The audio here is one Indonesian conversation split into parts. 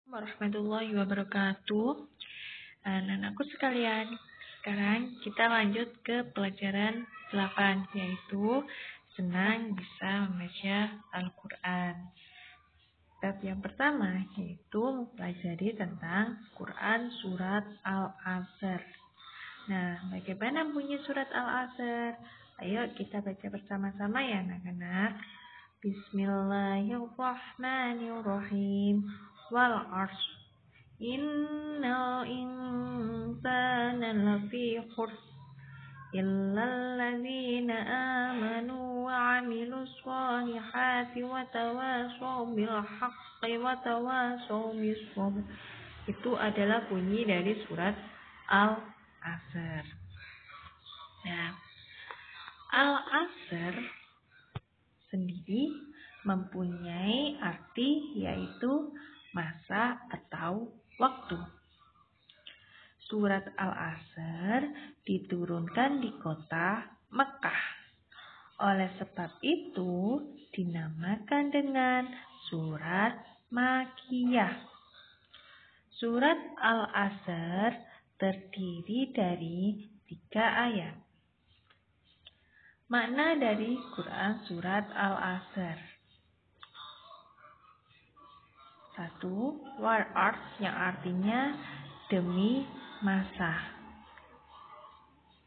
Warahmatullahi wabarakatuh. Anak-anakku sekalian, sekarang kita lanjut ke pelajaran 8, yaitu senang bisa membaca Al-Quran. Bab yang pertama yaitu mempelajari tentang Quran surat Al-Asr. Nah, bagaimana bunyi surat Al-Asr? Ayo kita baca bersama-sama ya anak-anak. Bismillahirrahmanirrahim. Wal 'ashr. Innal insana lafi khusr illal ladzina amanu wa 'amilus shalihati wa tawashaw bil haqqi wa tawashaw bis sabr. Itu adalah bunyi dari surat Al-Asr. Nah, Al-Asr sendiri mempunyai arti yaitu masa atau waktu. Surat Al-Asr diturunkan di kota Mekah. Oleh sebab itu dinamakan dengan surat Makkiyah. Surat Al-Asr terdiri dari 3 ayat. Makna dari Quran surat Al-Asr. 1. Wal 'ashr yang artinya demi masa.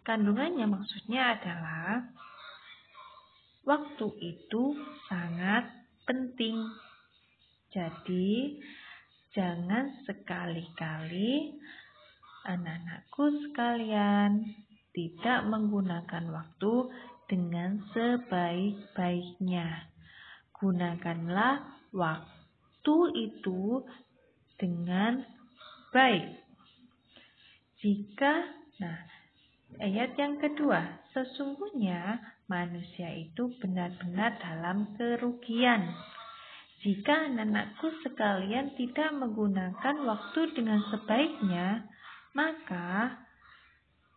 Kandungannya maksudnya adalah waktu itu sangat penting. Jadi jangan sekali-kali anak-anakku sekalian tidak menggunakan waktu dengan sebaik-baiknya. Gunakanlah waktu itu dengan baik. Ayat yang kedua, sesungguhnya manusia itu benar-benar dalam kerugian. Jika anak-anakku sekalian tidak menggunakan waktu dengan sebaiknya, maka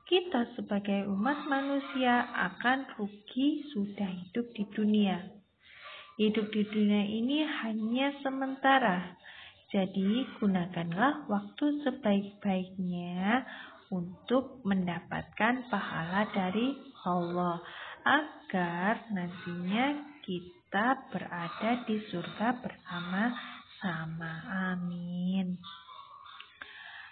kita sebagai umat manusia akan rugi sudah hidup di dunia. Hidup di dunia ini hanya sementara. Jadi gunakanlah waktu sebaik-baiknya untuk mendapatkan pahala dari Allah agar nantinya kita berada di surga bersama-sama. Amin.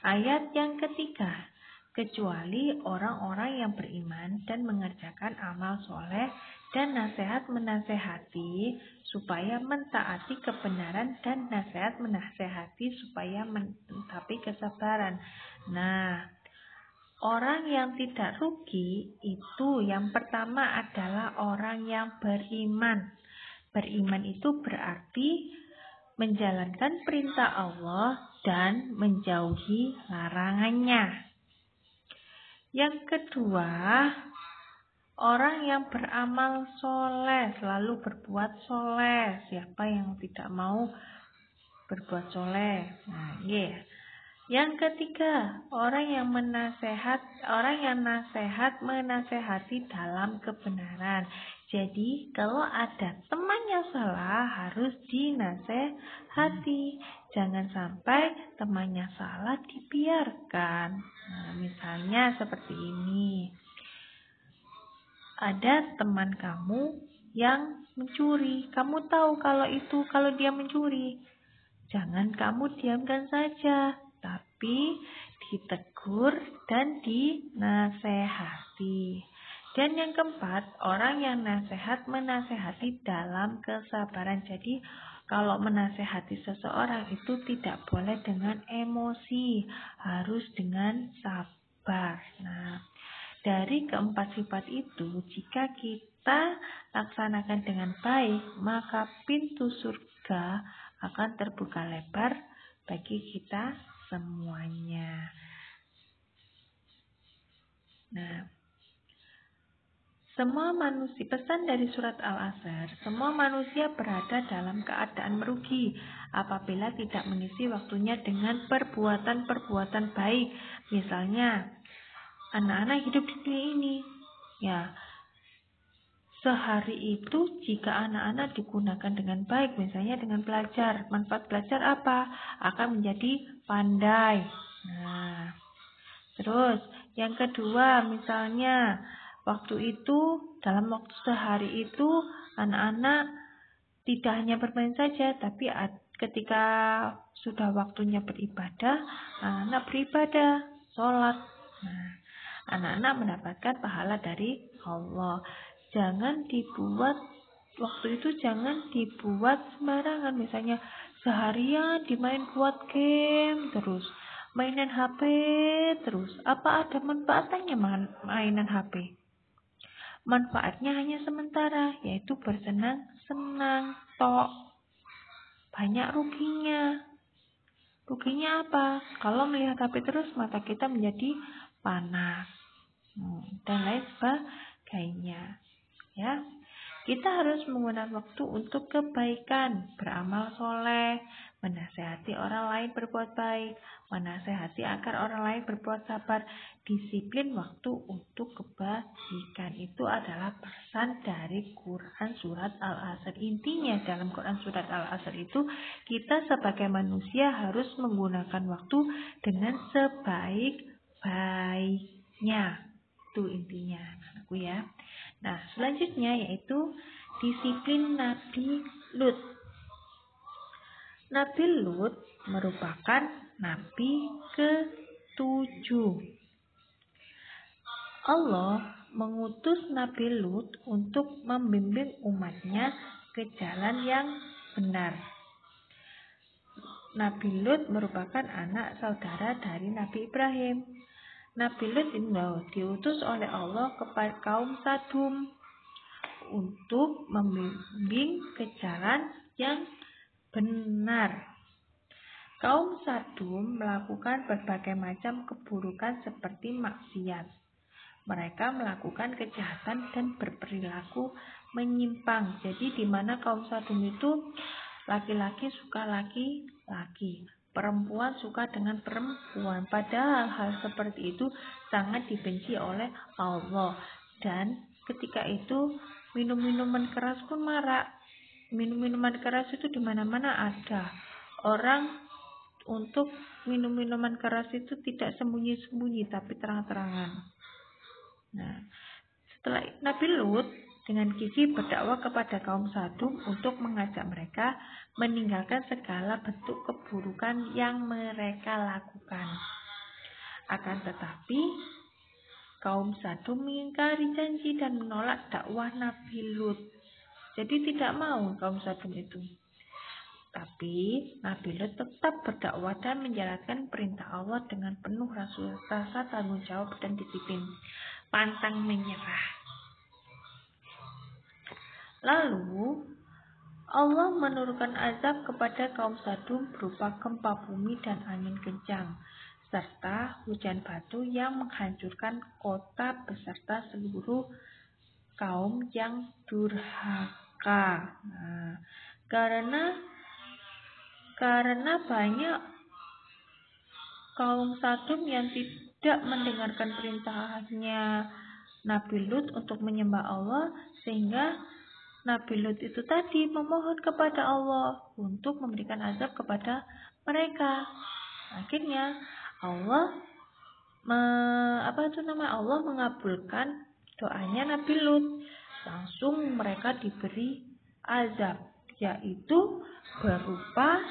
Ayat yang ketiga, kecuali orang-orang yang beriman dan mengerjakan amal soleh dan nasihat menasehati supaya mentaati kebenaran dan nasihat menasehati supaya mentaati kesabaran. Nah, orang yang tidak rugi itu yang pertama adalah orang yang beriman. Beriman itu berarti menjalankan perintah Allah dan menjauhi larangannya. Yang kedua, orang yang beramal soleh, selalu berbuat soleh. Siapa yang tidak mau berbuat soleh? Yang ketiga, orang yang menasehati dalam kebenaran. Jadi, kalau ada teman yang salah harus dinasehati. Jangan sampai temannya salah dibiarkan. Misalnya seperti ini. Ada teman kamu yang mencuri. Kamu tahu kalau dia mencuri. Jangan kamu diamkan saja, tapi ditegur dan dinasehati. Dan yang keempat, orang yang menasehati dalam kesabaran. Jadi kalau menasehati seseorang itu tidak boleh dengan emosi, harus dengan sabar. Nah, dari keempat sifat itu, jika kita laksanakan dengan baik, maka pintu surga akan terbuka lebar bagi kita semuanya. Nah, pesan dari surat Al-Asr, semua manusia berada dalam keadaan merugi apabila tidak mengisi waktunya dengan perbuatan-perbuatan baik. Misalnya, anak-anak hidup di dunia ini, sehari itu jika anak-anak digunakan dengan baik, misalnya dengan belajar, manfaat belajar apa? Akan menjadi pandai. Nah, terus yang kedua, misalnya waktu itu, dalam waktu sehari itu anak-anak tidak hanya bermain saja, tapi ketika sudah waktunya beribadah, anak-anak beribadah, sholat. Nah, anak-anak mendapatkan pahala dari Allah. Jangan dibuat, waktu itu jangan dibuat sembarangan. Misalnya seharian dimain buat game terus, mainan HP terus. Apa ada manfaatnya mainan HP? Manfaatnya hanya sementara, yaitu bersenang-senang tok. Banyak ruginya. Ruginya apa? Kalau melihat HP terus, mata kita menjadi panas. Dan lain sebagainya. Ya, kita harus menggunakan waktu untuk kebaikan, beramal soleh, menasehati orang lain berbuat baik, menasehati agar orang lain berbuat sabar, disiplin waktu untuk kebaikan. Itu adalah pesan dari Quran Surat Al-Asr. Intinya dalam Quran Surat Al-Asr itu, kita sebagai manusia harus menggunakan waktu dengan sebaik-baiknya. Itu intinya, anakku ya. Nah, selanjutnya yaitu disiplin Nabi Lut. Nabi Lut merupakan nabi ke-7. Allah mengutus Nabi Lut untuk membimbing umatnya ke jalan yang benar. Nabi Lut merupakan anak saudara dari Nabi Ibrahim. Nabi Lut ini diutus oleh Allah kepada kaum Sadum untuk membimbing ke jalan yang benar. Kaum Sadum melakukan berbagai macam keburukan seperti maksiat. Mereka melakukan kejahatan dan berperilaku menyimpang. Jadi di mana kaum Sadum itu laki-laki suka laki-laki, perempuan suka dengan perempuan. Padahal hal seperti itu sangat dibenci oleh Allah. Dan ketika itu minum-minuman keras pun marak. Minum-minuman keras itu di mana-mana ada. Orang untuk minum-minuman keras itu tidak sembunyi-sembunyi, tapi terang-terangan. Nah, setelah Nabi Lut dengan gigih berdakwah kepada kaum Sadum untuk mengajak mereka meninggalkan segala bentuk keburukan yang mereka lakukan. Akan tetapi kaum Sadum mengingkari janji dan menolak dakwah Nabi Lut. Jadi tidak mau kaum Sadum itu. Tapi Nabi Lut tetap berdakwah dan menjalankan perintah Allah dengan penuh rasa tanggung jawab dan disiplin, pantang menyerah. Lalu Allah menurunkan azab kepada kaum Sadum berupa gempa bumi dan angin kencang, serta hujan batu yang menghancurkan kota beserta seluruh kaum yang durhaka. Nah, karena banyak kaum Sadum yang tidak mendengarkan perintahnya Nabi Lut untuk menyembah Allah, sehingga Nabi Lut itu tadi memohon kepada Allah untuk memberikan azab kepada mereka. Akhirnya Allah Allah mengabulkan doanya Nabi Lut. Langsung mereka diberi azab, yaitu berupa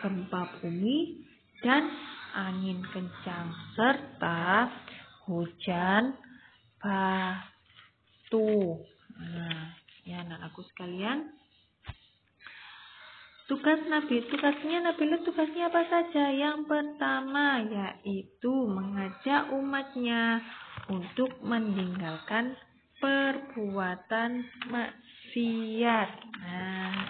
gempa bumi dan angin kencang serta hujan batu. Nah, ya anak-anakku sekalian, tugasnya Nabi Lut tugasnya apa saja? Yang pertama yaitu mengajak umatnya untuk meninggalkan perbuatan maksiat. Nah,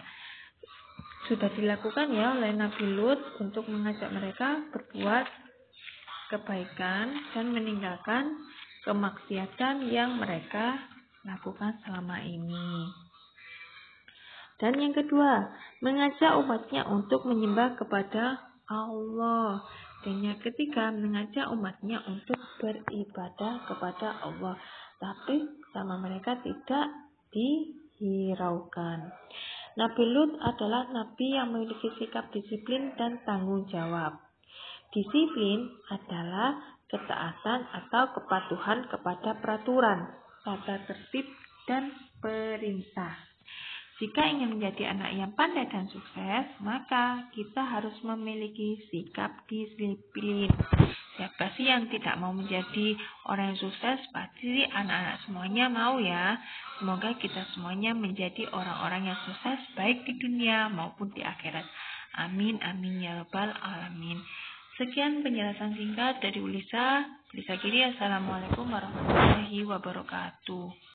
sudah dilakukan ya oleh Nabi Lut untuk mengajak mereka berbuat kebaikan dan meninggalkan kemaksiatan yang mereka lakukan selama ini. Dan yang kedua, mengajak umatnya untuk menyembah kepada Allah. Dan yang ketiga, mengajak umatnya untuk beribadah kepada Allah. Tapi sama mereka tidak dihiraukan. Nabi Lut adalah nabi yang memiliki sikap disiplin dan tanggung jawab. Disiplin adalah ketaatan atau kepatuhan kepada peraturan, tata tertib, dan perintah. Jika ingin menjadi anak yang pandai dan sukses, maka kita harus memiliki sikap disiplin. Siapa sih yang tidak mau menjadi orang yang sukses? Pasti anak-anak semuanya mau ya. Semoga kita semuanya menjadi orang-orang yang sukses baik di dunia maupun di akhirat. Amin, amin ya rabbal alamin. Sekian penjelasan singkat dari Ulisa. Ulisa Giri, Assalamualaikum warahmatullahi wabarakatuh.